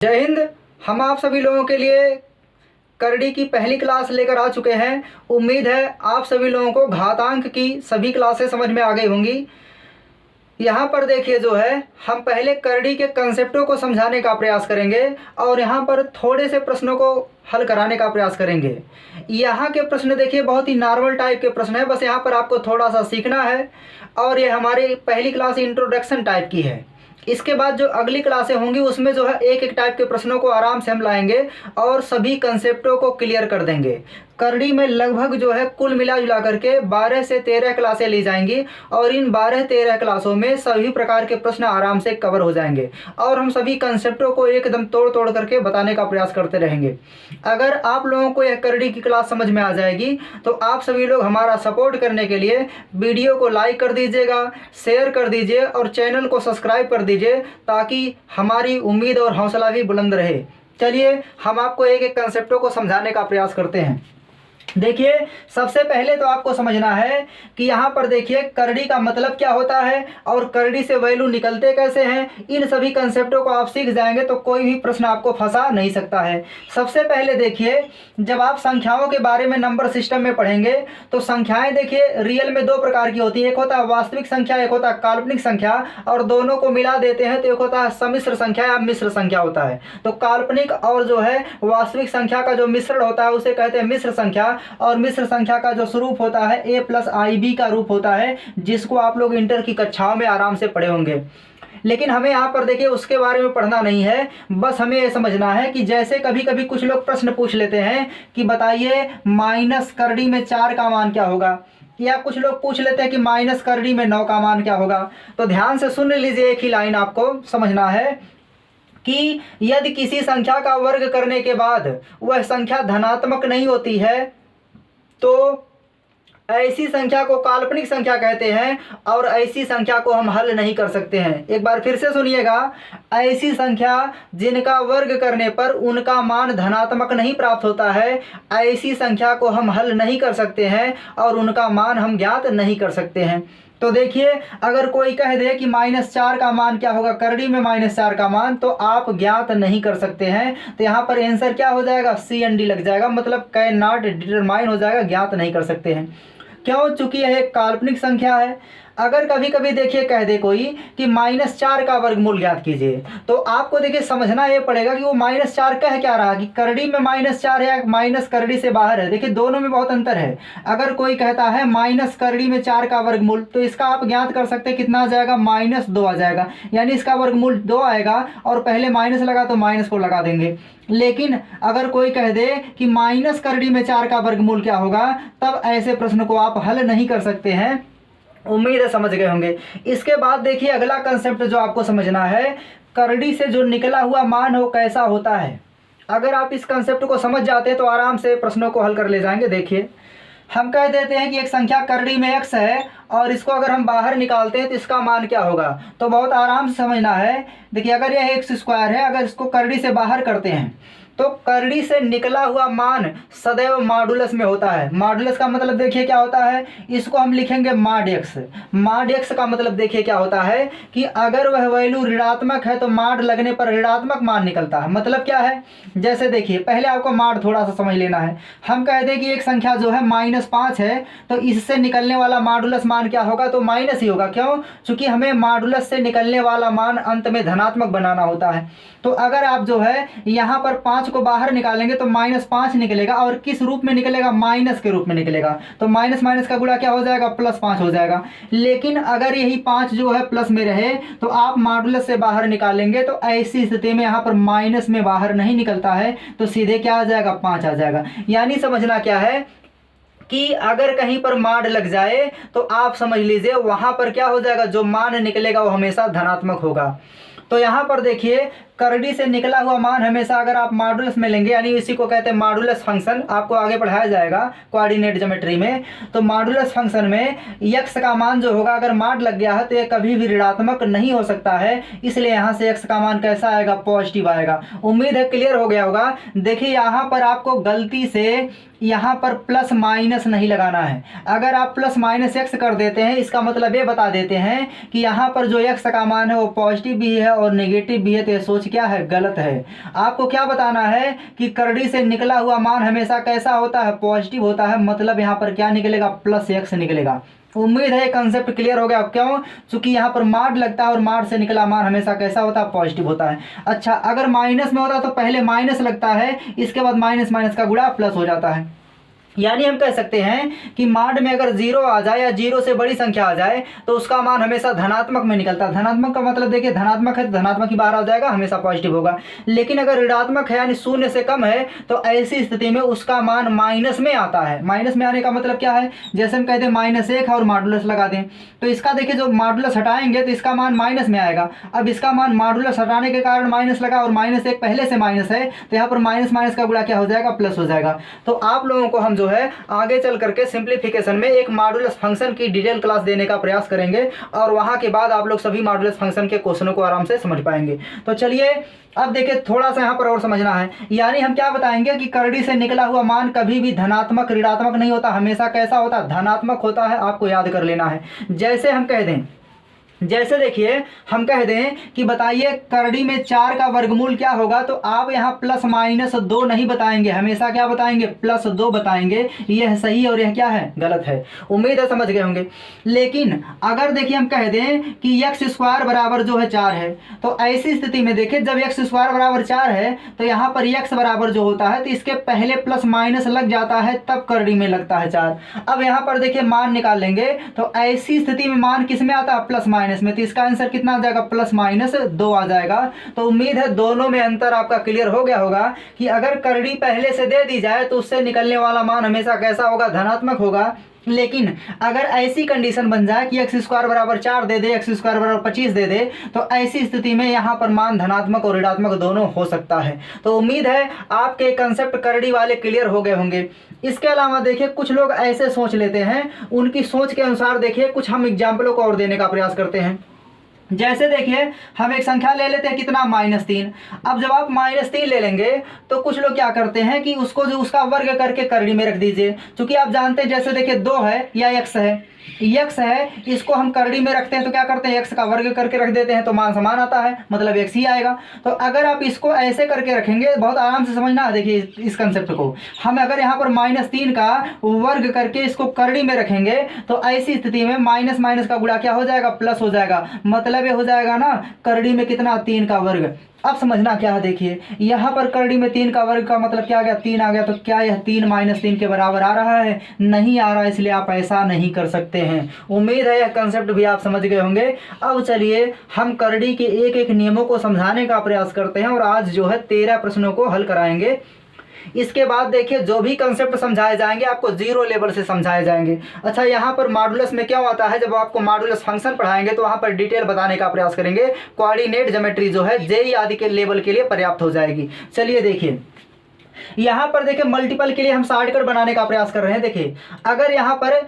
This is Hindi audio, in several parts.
जय हिंद। हम आप सभी लोगों के लिए करड़ी की पहली क्लास लेकर आ चुके हैं। उम्मीद है आप सभी लोगों को घातांक की सभी क्लासें समझ में आ गई होंगी। यहाँ पर देखिए जो है हम पहले करड़ी के कंसेप्टों को समझाने का प्रयास करेंगे और यहाँ पर थोड़े से प्रश्नों को हल कराने का प्रयास करेंगे। यहाँ के प्रश्न देखिए बहुत ही नॉर्मल टाइप के प्रश्न है, बस यहाँ पर आपको थोड़ा सा सीखना है और ये हमारी पहली क्लास इंट्रोडक्शन टाइप की है। इसके बाद जो अगली क्लासें होंगी उसमें जो है एक एक टाइप के प्रश्नों को आराम से हम लाएंगे और सभी कंसेप्टों को क्लियर कर देंगे। करड़ी में लगभग जो है कुल मिला जुला करके 12 से 13 क्लासें ली जाएंगी और इन 12-13 क्लासों में सभी प्रकार के प्रश्न आराम से कवर हो जाएंगे और हम सभी कंसेप्टों को एकदम तोड़ तोड़ करके बताने का प्रयास करते रहेंगे। अगर आप लोगों को यह करड़ी की क्लास समझ में आ जाएगी तो आप सभी लोग हमारा सपोर्ट करने के लिए वीडियो को लाइक कर दीजिएगा, शेयर कर दीजिए और चैनल को सब्सक्राइब कर दीजिए ताकि हमारी उम्मीद और हौसला भी बुलंद रहे। चलिए हम आपको एक एक कंसेप्टों को समझाने का प्रयास करते हैं। देखिए सबसे पहले तो आपको समझना है कि यहाँ पर देखिए करड़ी का मतलब क्या होता है और करड़ी से वैल्यू निकलते कैसे हैं। इन सभी कंसेप्टों को आप सीख जाएंगे तो कोई भी प्रश्न आपको फंसा नहीं सकता है। सबसे पहले देखिए जब आप संख्याओं के बारे में नंबर सिस्टम में पढ़ेंगे तो संख्याएं देखिए रियल में दो प्रकार की होती है, एक होता है वास्तविक संख्या, एक होता है काल्पनिक संख्या और दोनों को मिला देते हैं तो एक होता है सम्मिश्र संख्या या मिश्र संख्या होता है। तो काल्पनिक और जो है वास्तविक संख्या का जो मिश्रण होता है उसे कहते हैं मिश्र संख्या और मिश्र संख्या का जो स्वरूप होता है a+ib का रूप होता है, जिसको आप लोग इंटर की कक्षाओं में आराम से पढ़े होंगे। लेकिन हमें यहाँ पर देखिए उसके बारे में पढ़ना नहीं है, बस हमें ये समझना है कि जैसे कभी कभी कुछ लोग प्रश्न पूछ लेते हैं कि बताइए माइनस करड़ी में 4 का मान क्या होगा, या कुछ लोग पूछ लेते हैं कि माइनस करड़ी में 9 का मान क्या होगा। तो ध्यान से सुन लीजिए, एक ही लाइन आपको समझना है कि यदि किसी संख्या का वर्ग करने के बाद वह संख्या धनात्मक नहीं होती है तो ऐसी संख्या को काल्पनिक संख्या कहते हैं और ऐसी संख्या को हम हल नहीं कर सकते हैं। एक बार फिर से सुनिएगा, ऐसी संख्या जिनका वर्ग करने पर उनका मान धनात्मक नहीं प्राप्त होता है, ऐसी संख्या को हम हल नहीं कर सकते हैं और उनका मान हम ज्ञात नहीं कर सकते हैं। तो देखिए अगर कोई कह दे कि -4 का मान क्या होगा, करड़ी में -4 का मान, तो आप ज्ञात नहीं कर सकते हैं। तो यहाँ पर आंसर क्या हो जाएगा, सी एन डी लग जाएगा, मतलब कैन नॉट डिटरमाइन हो जाएगा, ज्ञात नहीं कर सकते हैं। क्यों? चूंकि यह एक काल्पनिक संख्या है। अगर कभी कभी देखिए कह दे कोई कि -4 का वर्गमूल ज्ञात कीजिए तो आपको देखिए समझना ये पड़ेगा कि वो -4 कह क्या रहा, कि करड़ी में -4 है या माइनस करड़ी से बाहर है। देखिए दोनों में बहुत अंतर है। अगर कोई कहता है माइनस करड़ी में 4 का वर्गमूल तो इसका आप ज्ञात कर सकते हैं, कितना आ जाएगा, -2 आ जाएगा, यानी इसका वर्गमूल 2 आएगा और पहले माइनस लगा तो माइनस को लगा देंगे। लेकिन अगर कोई कह दे कि माइनस करड़ी में 4 का वर्गमूल क्या होगा, तब ऐसे प्रश्न को आप हल नहीं कर सकते हैं। उम्मीद है समझ गए होंगे। इसके बाद देखिए अगला कंसेप्ट जो आपको समझना है, करड़ी से जो निकला हुआ मान हो कैसा होता है। अगर आप इस कंसेप्ट को समझ जाते हैं तो आराम से प्रश्नों को हल कर ले जाएंगे। देखिए हम कह देते हैं कि एक संख्या करड़ी में x है और इसको अगर हम बाहर निकालते हैं तो इसका मान क्या होगा, तो बहुत आराम से समझना है। देखिए अगर यह x² है, अगर इसको करड़ी से बाहर करते हैं तो करड़ी से निकला हुआ मान सदैव मॉडुलस में होता है। मॉडुलस का मतलब देखिए क्या होता है, इसको हम लिखेंगे मॉड x। मॉड x का मतलब देखिए क्या होता है कि अगर वह वैल्यू ऋणात्मक है तो मॉड लगने पर ऋणात्मक मान निकलता है। मतलब क्या है, जैसे देखिए पहले आपको मॉड थोड़ा सा समझ लेना है। हम कह दें कि एक संख्या जो है -5 है तो इससे निकलने वाला मॉडुलस मान क्या होगा, तो माइनस ही होगा। क्यों? चूंकि हमें मॉडुलस से निकलने वाला मान अंत में धनात्मक बनाना होता है। तो अगर आप जो है यहाँ पर 5 को बाहर निकालेंगे तो -5 निकलेगा और किस रूप में निकलेगा, माइनस के रूप में निकलेगा। तो माइनस माइनस का गुणा क्या हो जाएगा, +5 हो जाएगा। लेकिन अगर यही 5 जो है प्लस में रहे तो आप मॉडुलस से बाहर निकालेंगे तो ऐसी स्थिति में यहाँ पर माइनस में बाहर नहीं निकलता है तो सीधे क्या आ जाएगा, 5 आ जाएगा। यानी समझना क्या है कि अगर कहीं पर मॉड लग जाए तो आप समझ लीजिए वहां पर क्या हो जाएगा, जो मान निकलेगा वो हमेशा धनात्मक होगा। तो यहाँ पर देखिए करड़ी से निकला हुआ मान हमेशा अगर आप मॉडुलस में लेंगे, यानी इसी को कहते हैं मॉडुलस फंक्शन, आपको आगे पढ़ाया जाएगा कोऑर्डिनेट ज्योमेट्री में। तो मॉडुलस फंक्शन में x का मान जो होगा अगर मॉड लग गया है तो ये कभी भी ऋणात्मक नहीं हो सकता है, इसलिए यहाँ से x का मान कैसा आएगा, पॉजिटिव आएगा। उम्मीद है क्लियर हो गया होगा। देखिए यहाँ पर आपको गलती से यहाँ पर प्लस माइनस नहीं लगाना है। अगर आप प्लस माइनस x कर देते हैं इसका मतलब ये बता देते हैं कि यहाँ पर जो x का मान है वो पॉजिटिव भी है और नेगेटिव भी है, तो ये सोच क्या है, गलत है। आपको क्या बताना है कि करड़ी से निकला हुआ मान हमेशा कैसा होता है, पॉजिटिव होता है। मतलब यहाँ पर क्या निकलेगा, प्लस x निकलेगा। उम्मीद है कंसेप्ट क्लियर हो गया। क्यों, चूंकि यहाँ पर माड लगता है और माड से निकला मान हमेशा कैसा होता है, पॉजिटिव होता है। अच्छा, अगर माइनस में होता तो पहले माइनस लगता है, इसके बाद माइनस माइनस का गुणा प्लस हो जाता है। यानी हम कह सकते हैं कि माड में अगर जीरो आ जाए या जीरो से बड़ी संख्या आ जाए तो उसका मान हमेशा धनात्मक में निकलता है। धनात्मक का मतलब देखिए, धनात्मक है तो धनात्मक ही बाहर आ जाएगा, हमेशा पॉजिटिव होगा। लेकिन अगर ऋणात्मक है यानी शून्य से कम है तो ऐसी स्थिति में उसका मान माइनस में आता है। माइनस में आने का मतलब क्या है, जैसे हम कहते हैं -1 और मॉडुलस लगा दें तो इसका देखिए जो मॉडुलस हटाएंगे तो इसका मान माइनस में आएगा। अब इसका मान मॉडुलस हटाने के कारण माइनस लगा और -1 पहले से माइनस है तो यहाँ पर माइनस माइनस का गुणा क्या हो जाएगा, प्लस हो जाएगा। तो आप लोगों को हम जो है आगे चल करके सिंप्लीफिकेशन में एक मॉडुलस फंक्शन की डिटेल क्लास देने का प्रयास करेंगे और वहां के बाद आप लोग सभी मॉडुलस फंक्शन के क्वेश्चनों को आराम से समझ पाएंगे। तो चलिए अब देखिए, थोड़ा सा यहाँ पर और समझना है। यानी हम क्या बताएंगे कि करड़ी से निकला हुआ मान कभी भी धनात्मक ऋणात्मक नहीं होता, हमेशा कैसा होता है, धनात्मक होता है। आपको याद कर लेना है। जैसे हम कह दें, जैसे देखिए हम कह दें कि बताइए करड़ी में 4 का वर्गमूल क्या होगा, तो आप यहाँ +-2 नहीं बताएंगे, हमेशा क्या बताएंगे, +2 बताएंगे। यह सही और यह क्या है, गलत है। उम्मीद है समझ गए होंगे। लेकिन अगर देखिए हम कह दें कि x² बराबर जो है 4 है, तो ऐसी स्थिति में देखिए जब x² बराबर 4 है तो यहाँ पर x बराबर जो होता है तो इसके पहले प्लस माइनस लग जाता है, तब करड़ी में लगता है 4। अब यहाँ पर देखिए मान निकाल लेंगे तो ऐसी स्थिति में मान किस में आता है, प्लस माइनस में। तो इसका आंसर कितना आ जाएगा, +-2 आ जाएगा। तो उम्मीद है दोनों में अंतर आपका क्लियर हो गया होगा कि अगर करड़ी पहले से दे दी जाए तो उससे निकलने वाला मान हमेशा कैसा होगा, धनात्मक होगा। लेकिन अगर ऐसी कंडीशन बन जाए कि x² बराबर 4 दे दे, x² बराबर 25 दे दे, तो ऐसी स्थिति में यहाँ पर मान धनात्मक और ऋणात्मक दोनों हो सकता है। तो उम्मीद है आपके कंसेप्ट करड़ी वाले क्लियर हो गए होंगे। इसके अलावा देखिए कुछ लोग ऐसे सोच लेते हैं, उनकी सोच के अनुसार देखिए कुछ हम एग्जाम्पलों को और देने का प्रयास करते हैं। जैसे देखिए हम एक संख्या ले लेते हैं, कितना, -3। अब जब आप -3 ले लेंगे तो कुछ लोग क्या करते हैं कि उसको जो उसका वर्ग करके करड़ी में रख दीजिए। क्योंकि आप जानते हैं जैसे देखिए 2 है या x है, इसको हम करड़ी में रखते हैं तो क्या करते हैं, x का वर्ग करके रख देते हैं तो मान समान आता है, मतलब x ही आएगा। तो अगर आप इसको ऐसे करके रखेंगे, बहुत आराम से समझना है। देखिए इस कंसेप्ट को हम अगर यहाँ पर -3 का वर्ग करके इसको करड़ी में रखेंगे तो ऐसी स्थिति में माइनस माइनस का गुणा क्या हो जाएगा, प्लस हो जाएगा। मतलब ये हो जाएगा ना, करड़ी में कितना, 3 का वर्ग। अब समझना क्या है, देखिए यहाँ पर करड़ी में 3 का वर्ग का मतलब क्या आ गया, 3 आ गया। तो क्या यह 3 -3 के बराबर आ रहा है, नहीं आ रहा है, इसलिए आप ऐसा नहीं कर सकते हैं। उम्मीद है यह कंसेप्ट भी आप समझ गए होंगे। अब चलिए हम करड़ी के एक एक नियमों को समझाने का प्रयास करते हैं और आज जो है 13 प्रश्नों को हल कराएंगे। इसके बाद देखिए जो भी कंसेप्ट समझाए जाएंगे आपको 0 लेवल से समझाए जाएंगे। अच्छा, यहाँ पर मॉडुलस में क्या होता है, जब आपको मॉडुलस फंक्शन पढ़ाएंगे तो वहाँ पर डिटेल बताने का प्रयास करेंगे। कोऑर्डिनेट ज्योमेट्री जो है जेईई आदि के लेवल के लिए पर्याप्त हो जाएगी। चलिए देखिए यहाँ पर देखिए मल्टीपल के लिए हम शॉर्टकट बनाने का प्रयास कर रहे हैं। देखिए अगर यहाँ पर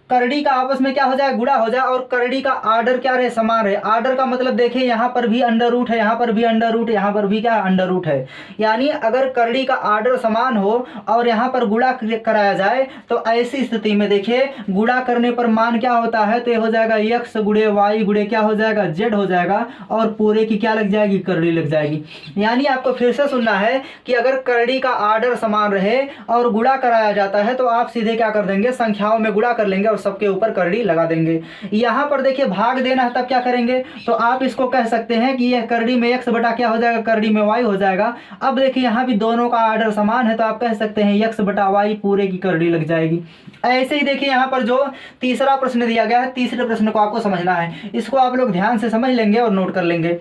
करड़ी का आपस में क्या हो जाए, गुणा हो जाए और करड़ी का आर्डर क्या रहे, समान रहे। आर्डर का मतलब देखिए यहाँ पर भी अंडर रूट है, यहाँ पर भी अंडर रूट, यहाँ पर भी क्या अंडर रूट है। यानी अगर करड़ी का आर्डर समान हो और यहाँ पर गुणा कराया जाए तो ऐसी स्थिति में देखिए गुणा करने पर मान क्या होता है, तो ये हो जाएगा x गुणे y गुणे क्या हो जाएगा, z हो जाएगा और पूरे की क्या लग जाएगी, करड़ी लग जाएगी। यानी आपको फिर से सुनना है कि अगर करड़ी का आर्डर समान रहे और गुणा कराया जाता है तो आप सीधे क्या कर देंगे, संख्याओं में गुणा कर लेंगे और सबके ऊपर करड़ी लगा देंगे। यहाँ पर देखिए भाग देना है, तब क्या करेंगे, तो आप इसको कह सकते हैं कि यह करड़ी में x बटा क्या हो जाएगा, करड़ी में y हो जाएगा। अब देखिए यहाँ भी दोनों का आर्डर समान है तो आप कह सकते हैं x बटा y पूरे की करड़ी लग जाएगी। ऐसे ही देखिए यहाँ पर जो तीसरा प्रश्न दिया गया है, तीसरे प्रश्न को आपको समझना है। इसको आप लोग ध्यान से समझ लेंगे और नोट कर लेंगे।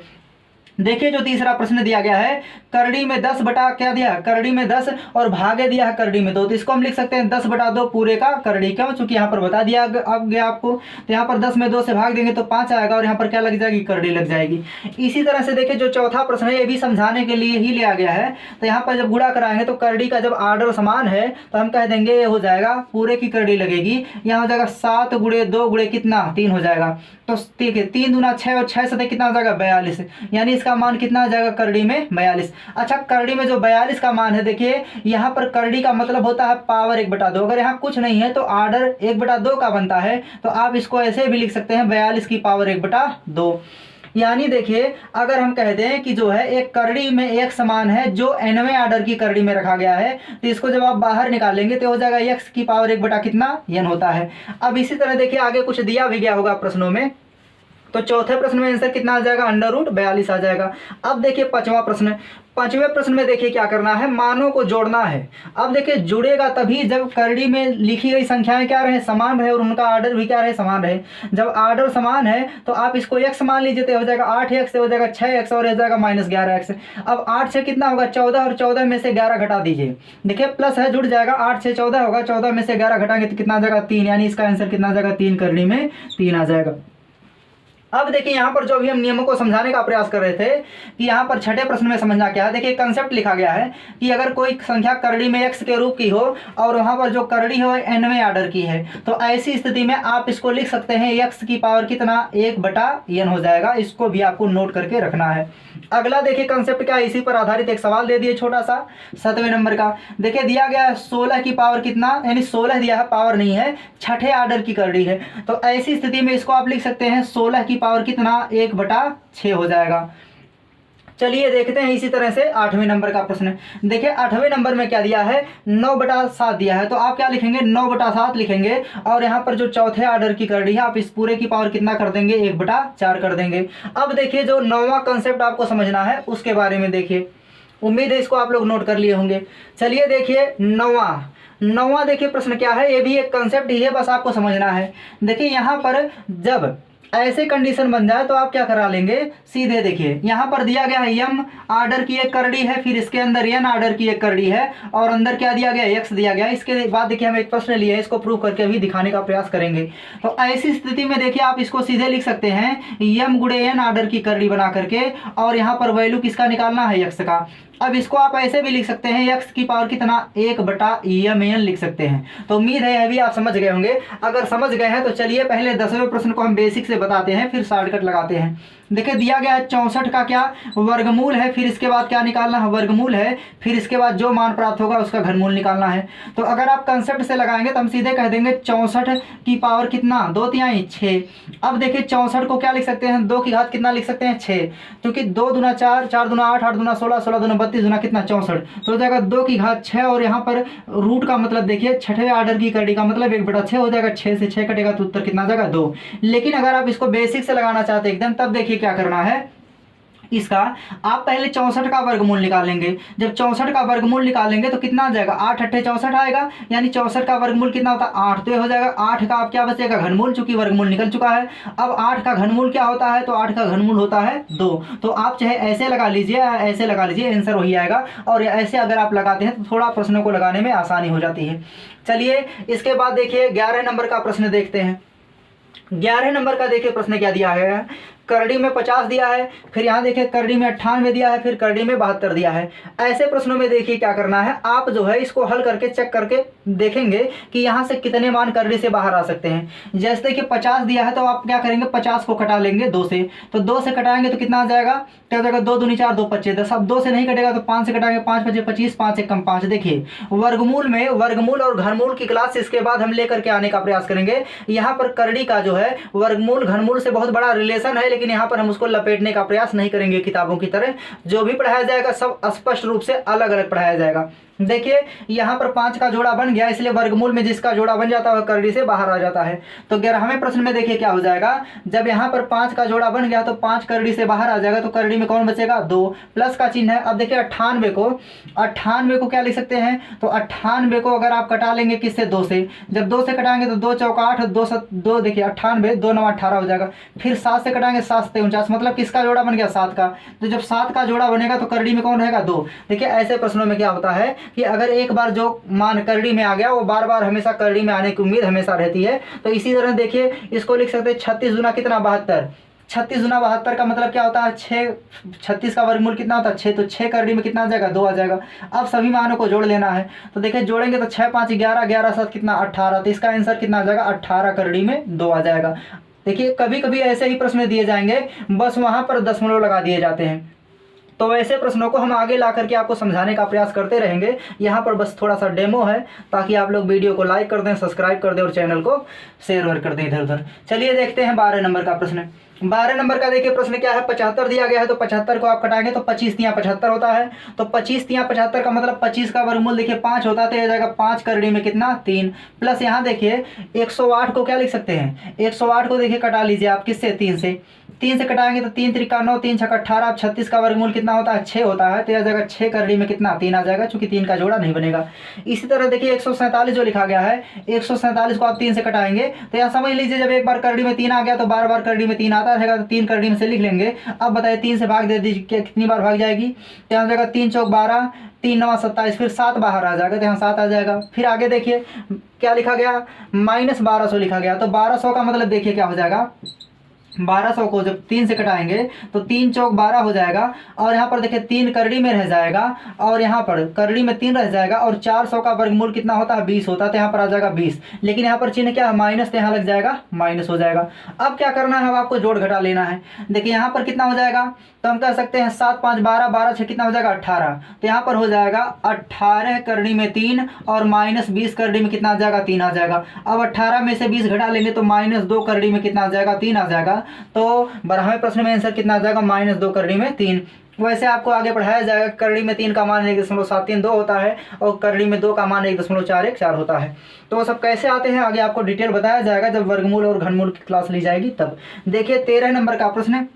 देखिए जो तीसरा प्रश्न दिया गया है, करड़ी में 10 बटा क्या दिया, करड़ी में 10 और भागे दिया है करड़ी में 2। तो इसको हम लिख सकते हैं 10 बटा 2 पूरे का करड़ी। क्यों, चूंकि यहाँ पर बता दिया अब गया आपको। तो यहाँ पर 10 में 2 से भाग देंगे तो 5 आएगा और यहाँ पर क्या लग जाएगी, करड़ी लग जाएगी। इसी तरह से देखिए जो चौथा प्रश्न है ये भी समझाने के लिए ही लिया गया है। तो यहाँ पर जब गुणा कराएंगे तो करड़ी का जब आर्डर समान है तो हम कह देंगे ये हो जाएगा पूरे की करड़ी लगेगी। यहाँ हो जाएगा 7 गुणे 2 गुणे कितना, 3 हो जाएगा। तो ठीक है, 3 दूना 6 और 6 से कितना हो जाएगा, 42। यानी इसका मान कितना आ जाएगा, करड़ी में 42। अच्छा, करड़ी में जो 42 का मान है, देखिए यहाँ पर करड़ी का मतलब होता है पावर 1/2। अगर यहाँ कुछ नहीं है तो आर्डर 1/2 का बनता है। तो आप इसको ऐसे भी लिख सकते हैं 42 की पावर 1/2। यानी देखिए अगर हम कहते हैं कि जो है एक करड़ी में एक समान है जो nवें आर्डर की करड़ी में रखा गया है, तो इसको जब आप बाहर निकालेंगे तो हो जाएगा x की पावर 1 बटा कितना n होता है। अब इसी तरह देखिए आगे कुछ दिया भी गया होगा प्रश्नों में, तो चौथे प्रश्न में आंसर कितना आ जाएगा, √42 आ जाएगा। अब देखिए पांचवा प्रश्न, पांचवें प्रश्न में देखिए क्या करना है, मानों को जोड़ना है। अब देखिए जुड़ेगा तभी जब करड़ी में लिखी गई संख्याएं क्या रहे, समान रहे और उनका आर्डर भी क्या रहे, समान रहे। जब आर्डर समान है तो आप इसको x मान लीजिए, तो हो जाएगा 8x, हो जाएगा 6x और हो जाएगा -11x। अब 8 से कितना होगा 14 और 14 में से 11 घटा दीजिए, देखिए प्लस है जुड़ जाएगा, 8 से 14 होगा, 14 में से 11 घटाएंगे तो कितना आ जाएगा 3, यानी इसका आंसर कितना आ जाएगा 3, करड़ी में 3 आ जाएगा। अब देखिए यहाँ पर जो भी हम नियमों को समझाने का प्रयास कर रहे थे कि यहाँ पर छठे प्रश्न में समझना क्या है, देखिए कंसेप्ट लिखा गया है कि अगर कोई संख्या करड़ी में x के रूप की हो और वहाँ पर जो करड़ी हो nवें आर्डर की है, तो ऐसी स्थिति में आप इसको लिख सकते हैं x की पावर कितना 1 बटा n हो जाएगा। इसको भी आपको नोट करके रखना है। अगला देखिए कंसेप्ट क्या है, इसी पर आधारित एक सवाल दे दिए छोटा सा 7वें नंबर का। देखिए दिया गया है 16 की पावर कितना, यानी 16 दिया है, पावर नहीं है, छठे आर्डर की करड़ी है, तो ऐसी स्थिति में इसको आप लिख सकते हैं 16 की पावर कितना 1 बटा 6 हो जाएगा। चलिए देखते हैं इसी तरह से 8वें नंबर का प्रश्न। देखिए 8वें नंबर में क्या दिया है, 9 बटा 7 दिया है, तो आप क्या लिखेंगे 9 बटा 7 लिखेंगे और यहाँ पर जो चौथे आर्डर की करड़ी है आप इस पूरे की पावर कितना कर देंगे 1 बटा 4 कर देंगे। अब देखिए जो 9वां कंसेप्ट आपको समझना है उसके बारे में देखिए, उम्मीद है इसको आप लोग नोट कर लिए होंगे। चलिए देखिए 9वां देखिए प्रश्न क्या है, ये भी एक कंसेप्ट ही है, बस आपको समझना है। देखिए यहाँ पर जब ऐसे कंडीशन बन जाए तो आप क्या करा लेंगे, सीधे देखिए यहाँ पर दिया गया है m आर्डर की एक करड़ी है, फिर इसके अंदर n आर्डर की एक करड़ी है और अंदर क्या दिया गया x दिया गया। इसके बाद देखिए हम एक प्रश्न लिया है, इसको प्रूव करके अभी दिखाने का प्रयास करेंगे। तो ऐसी स्थिति में देखिए आप इसको सीधे लिख सकते हैं m गुणे n आर्डर की करड़ी बना करके, और यहाँ पर वैल्यू किसका निकालना है, x का। अब इसको आप ऐसे भी लिख सकते हैं x की पावर कितना 1 बटा mn लिख सकते हैं। तो उम्मीद है यह भी आप समझ गए होंगे। अगर समझ गए हैं तो चलिए पहले 10वें प्रश्न को हम बेसिक से बताते हैं, फिर शॉर्टकट लगाते हैं। देखिए दिया गया है 64 का क्या वर्गमूल है, फिर इसके बाद क्या निकालना है, वर्गमूल है, फिर इसके बाद जो मान प्राप्त होगा उसका घनमूल निकालना है। तो अगर आप कंसेप्ट से लगाएंगे तो हम सीधे कह देंगे 64 की पावर कितना 2 तिहाई 6। अब देखिए 64 को क्या लिख सकते हैं, 2 की घात कितना लिख सकते हैं 6, क्योंकि 2 दूना 4, 4 दूना 8, 8 दूना 16, 16 दूना 32 दूना कितना 64, तो हो जाएगा 2 की घात 6। और यहाँ पर रूट का मतलब देखिए छठे आर्डर की करड़ी का मतलब 1 बटा 6 हो जाएगा, 6 से 6 कटेगा तो उत्तर कितना आ जाएगा 2। लेकिन अगर आप इसको बेसिक से लगाना चाहते हैं एकदम, तब देखिए क्या करना है, इसका आप पहले 64 का वर्गमूल निकालेंगे। जब 64 का वर्गमूल निकालेंगे तो कितना आ जाएगा 8 अट्ठे 64 आएगा, यानी 64 का वर्गमूल कितना होता है 8, तो ये हो जाएगा 8 का आप क्या बचेगा घनमूल, चूंकि वर्गमूल निकल चुका है। अब 8 का घनमूल क्या होता है, तो 8 का घनमूल होता है 2। तो आप चाहे ऐसे लगा लीजिए या ऐसे लगा लीजिए, आंसर वही आएगा। और ऐसे अगर आप लगाते हैं तो थोड़ा प्रश्नों को लगाने में आसानी हो जाती है। चलिए इसके बाद देखिए 11 नंबर का प्रश्न देखते हैं। 11 नंबर का देखिए प्रश्न क्या दिया है, करड़ी में 50 दिया है, फिर यहाँ देखिए करड़ी में 98 दिया है, फिर करड़ी में 72 दिया है। ऐसे प्रश्नों में देखिए क्या करना है, आप जो है इसको हल करके चेक करके देखेंगे कि यहाँ से कितने मान करड़ी से बाहर आ सकते हैं। जैसे देखिए 50 दिया है तो आप क्या करेंगे 50 को कटा लेंगे 2 से, तो 2 से कटाएंगे तो कितना आ जाएगा, क्या हो जाएगा 2 दूनी 4, 2 पच्चे 10। अब 2 से नहीं कटेगा तो 5 से कटाएंगे, 5 पचे 25, 5 एक कम 5। देखिए वर्गमूल में वर्गमूल और घनमूल की क्लास इसके बाद हम लेकर के आने का प्रयास करेंगे। यहाँ पर करड़ी का जो है वर्गमूल घनमूल से बहुत बड़ा रिलेशन है, लेकिन यहाँ पर हम उसको लपेटने का प्रयास नहीं करेंगे किताबों की तरह। जो भी पढ़ाया जाएगा सब स्पष्ट रूप से अलग अलग पढ़ाया जाएगा। देखिए यहाँ पर 5 का जोड़ा बन गया, इसलिए वर्गमूल में जिसका जोड़ा बन जाता है वह करड़ी से बाहर आ जाता है। तो 11वें प्रश्न में देखिए क्या हो जाएगा, जब यहाँ पर 5 का जोड़ा बन गया तो 5 करड़ी से बाहर आ जाएगा, तो करड़ी में कौन बचेगा 2, प्लस का चिन्ह है। अब देखिए 98 को क्या लिख सकते हैं, तो 98 को अगर आप कटा लेंगे किससे 2 से, जब 2 से कटाएंगे तो 2 चौका 8, 2 देखिए 98, 2 9 18 हो जाएगा। फिर 7 से कटाएंगे 7 से 49, मतलब किसका जोड़ा बन गया 7 का। तो जब 7 का जोड़ा बनेगा तो करड़ी में कौन रहेगा 2। देखिए ऐसे प्रश्नों में क्या होता है कि अगर एक बार जो मान करड़ी में आ गया वो बार बार हमेशा करड़ी में आने की उम्मीद हमेशा रहती है। तो इसी तरह देखिए इसको लिख सकते हैं 36 दूना कितना 72, 36 दूना 72 का मतलब क्या होता है 6, 36 का वर्गमूल कितना होता है 6, तो 6 करड़ी में कितना आ जाएगा 2 आ जाएगा। अब सभी मानों को जोड़ लेना है, तो देखिए जोड़ेंगे तो 6 5 11, 11 7 कितना 18, तो इसका आंसर कितना आ जाएगा 18 करड़ी में 2 आ जाएगा। देखिए कभी कभी ऐसे ही प्रश्न दिए जाएंगे, बस वहाँ पर दशमलव लगा दिए जाते हैं। तो वैसे प्रश्नों को हम आगे ला करके आपको समझाने का प्रयास करते रहेंगे। यहाँ पर बस थोड़ा सा डेमो है ताकि आप लोग वीडियो को लाइक कर दें, सब्सक्राइब कर दें और चैनल को शेयर कर दें इधर उधर। चलिए देखते हैं 12 नंबर का प्रश्न। 12 नंबर का देखिए प्रश्न क्या है, 75 दिया गया है तो 75 को आप कटाएंगे तो 25 तियाँ 75 होता है। तो 25 तियाँ 75 का मतलब 25 का वर्गमूल देखिए 5 होता है, तो यह जाएगा 5 करड़ी में कितना 3, प्लस यहाँ देखिए 108 को क्या लिख सकते हैं, 108 को देखिए कटा लीजिए आप किससे, 3 से कटाएंगे तो 3 त्रिका 9, 3 छक्का 18, 36 का वर्गमूल कितना होता है 6 होता है, तो यह जाएगा 6 करड़ी में कितना 3 आ जाएगा, चूंकि 3 का जोड़ा नहीं बनेगा। इसी तरह देखिए 147 जो लिखा गया है, 147 को आप 3 से कटाएंगे तो यहाँ समझ लीजिए जब एक बार करड़ी में 3 आ गया तो बार बार करड़ी में 3 आता रहेगा, तो 3 करड़ी में से लिख लेंगे। अब बताइए 3 से भाग दे दीजिए कितनी बार भाग जाएगी, यहाँ जाएगा 3 चौक 12, 3 9 27, फिर 7 बाहर आ जाएगा तो यहाँ 7 आ जाएगा। फिर आगे देखिए क्या लिखा गया, -1200 लिखा गया, तो 1200 का मतलब देखिए क्या हो जाएगा, 1200 को जब 3 से कटाएंगे तो 3 चौक 12 हो जाएगा, और यहाँ पर देखिए 3 करड़ी में रह जाएगा और यहाँ पर करड़ी में 3 रह जाएगा, और 400 का वर्गमूल कितना होता है 20 होता है, तो यहाँ पर आ जाएगा 20। लेकिन यहाँ पर चिन्ह क्या है माइनस, तो यहाँ लग जाएगा माइनस हो जाएगा। अब क्या करना है, अब आपको जोड़ घटा लेना है। देखिए यहाँ पर कितना हो जाएगा, तो हम कह सकते हैं 7 5 12, 12 6 कितना हो जाएगा 18, तो यहाँ पर हो जाएगा 18 करड़ी में 3 और -20 करड़ी में कितना आ जाएगा 3 आ जाएगा। अब 18 में से 20 घटा लेंगे तो -2 करड़ी में कितना आ जाएगा 3 आ जाएगा। तो 12वें प्रश्न में आंसर कितना आ जाएगा, -2 करड़ी में 3। वैसे आपको आगे पढ़ाया जाएगा करड़ी में 3 का मान 1.732 होता है और करड़ी में 2 का मान 1.414 होता है। तो वो सब कैसे आते हैं आगे आपको डिटेल बताया जाएगा जब वर्गमूल और घनमूल की क्लास ली जाएगी तब। देखिए 13 नंबर का प्रश्न,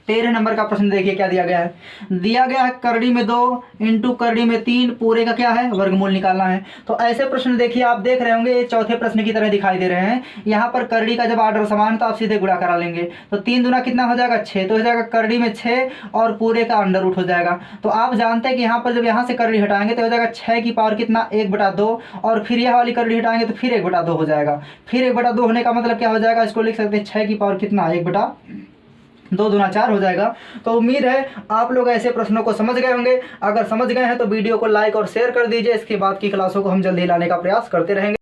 13 नंबर का प्रश्न देखिए क्या दिया गया है, दिया गया है करड़ी में 2 इंटू करड़ी में 3 पूरे का क्या है वर्गमूल निकालना है। तो ऐसे प्रश्न देखिए आप देख रहे होंगे ये चौथे प्रश्न की तरह दिखाई दे रहे हैं। यहाँ पर करड़ी का जब आर्डर समान तो आप सीधे गुणा करा लेंगे, तो 3 दूना कितना हो जाएगा 6, तो हो जाएगा करड़ी में 6 और पूरे का अंडर रूट हो जाएगा। तो आप जानते हैं कि यहाँ पर जब यहाँ से करड़ी हटाएंगे तो हो जाएगा 6 की पावर कितना 1/2, और फिर यह वाली करड़ी हटाएंगे तो फिर 1/2 हो जाएगा। फिर 1/2 होने का मतलब क्या हो जाएगा, इसको लिख सकते हैं 6 की पावर कितना 1/2 दूना 4 हो जाएगा। तो उम्मीद है आप लोग ऐसे प्रश्नों को समझ गए होंगे। अगर समझ गए हैं तो वीडियो को लाइक और शेयर कर दीजिए। इसके बाद की क्लासों को हम जल्दी लाने का प्रयास करते रहेंगे।